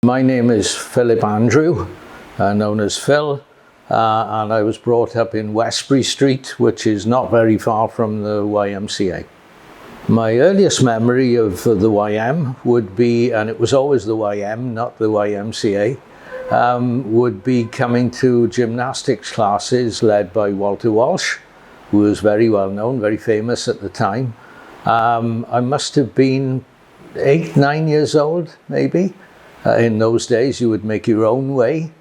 My name is Philip Andrew, known as Phil, and I was brought up in Westbury Street, which is not very far from the YMCA. My earliest memory of the YM would be, and it was always the YM, not the YMCA, would be coming to gymnastics classes led by Walter Walsh, who was very well known, very famous at the time. I must have been 8, 9 years old, maybe. In those days, you would make your own way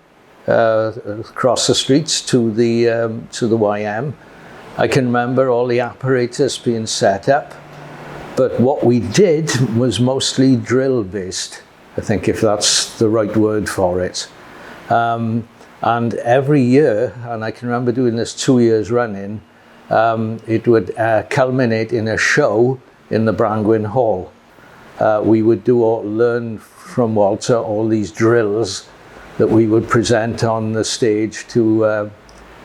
across the streets to the YM. I can remember all the apparatus being set up, but what we did was mostly drill-based, I think, if that's the right word for it. And every year, and I can remember doing this 2 years running, it would culminate in a show in the Brangwyn Hall. We would learn from Walter all these drills that we would present on the stage to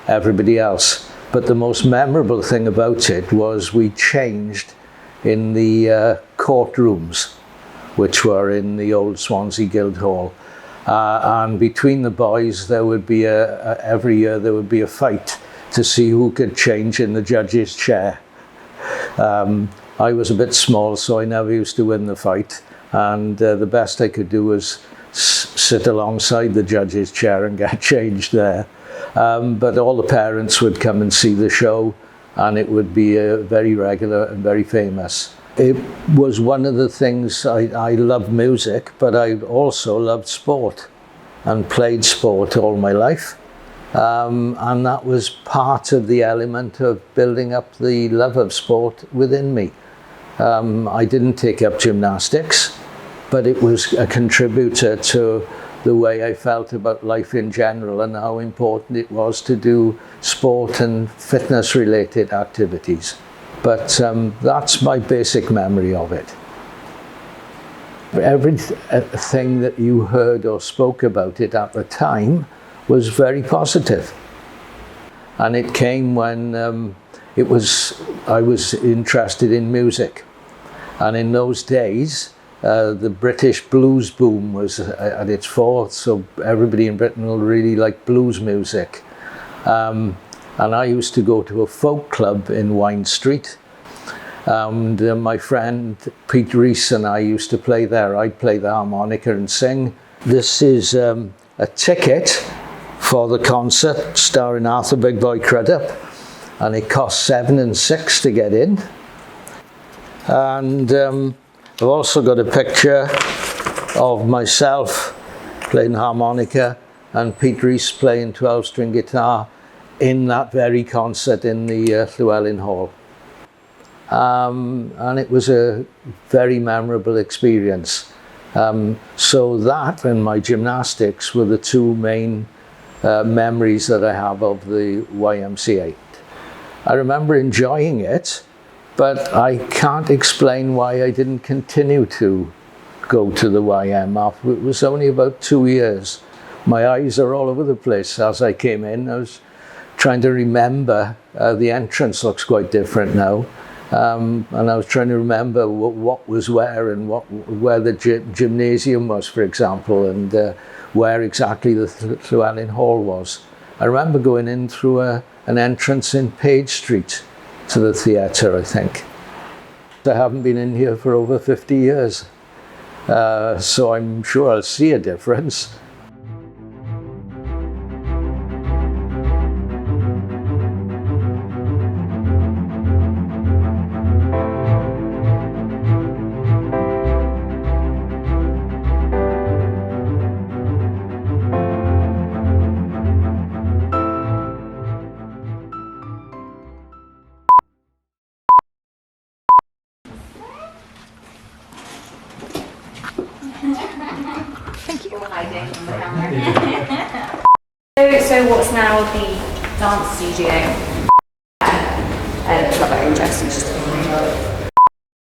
everybody else. But the most memorable thing about it was we changed in the courtrooms, which were in the old Swansea Guildhall. And between the boys, there would be every year there would be a fight to see who could change in the judge's chair. I was a bit small, so I never used to win the fight. And the best I could do was sit alongside the judge's chair and get changed there. But all the parents would come and see the show, and it would be very regular and very famous. It was one of the things, I loved music, but I also loved sport and played sport all my life. And that was part of the element of building up the love of sport within me. I didn't take up gymnastics, but it was a contributor to the way I felt about life in general and how important it was to do sport and fitness related activities. But that's my basic memory of it. Everything that you heard or spoke about it at the time was very positive. And it came when I was interested in music. And in those days, the British blues boom was at its fourth, so everybody in Britain really liked blues music. And I used to go to a folk club in Wine Street, and my friend Pete Rees and I used to play there. I'd play the harmonica and sing. This is a ticket for the concert starring Arthur Big Boy Crudup, and it cost 7 and 6 to get in. And I've also got a picture of myself playing harmonica and Pete Rees playing 12-string guitar in that very concert in the Llewellyn Hall. And it was a very memorable experience. So that and my gymnastics were the two main memories that I have of the YMCA. I remember enjoying it, but I can't explain why I didn't continue to go to the YM after. It was only about 2 years. My eyes are all over the place as I came in. I was trying to remember, the entrance looks quite different now. And I was trying to remember what was where and where the gymnasium was, for example, and where exactly the Llewellyn Hall was. I remember going in through an entrance in Page Street to the theatre, I think. I haven't been in here for over 50 years, so I'm sure I'll see a difference. Thank you. So what's now the dance studio?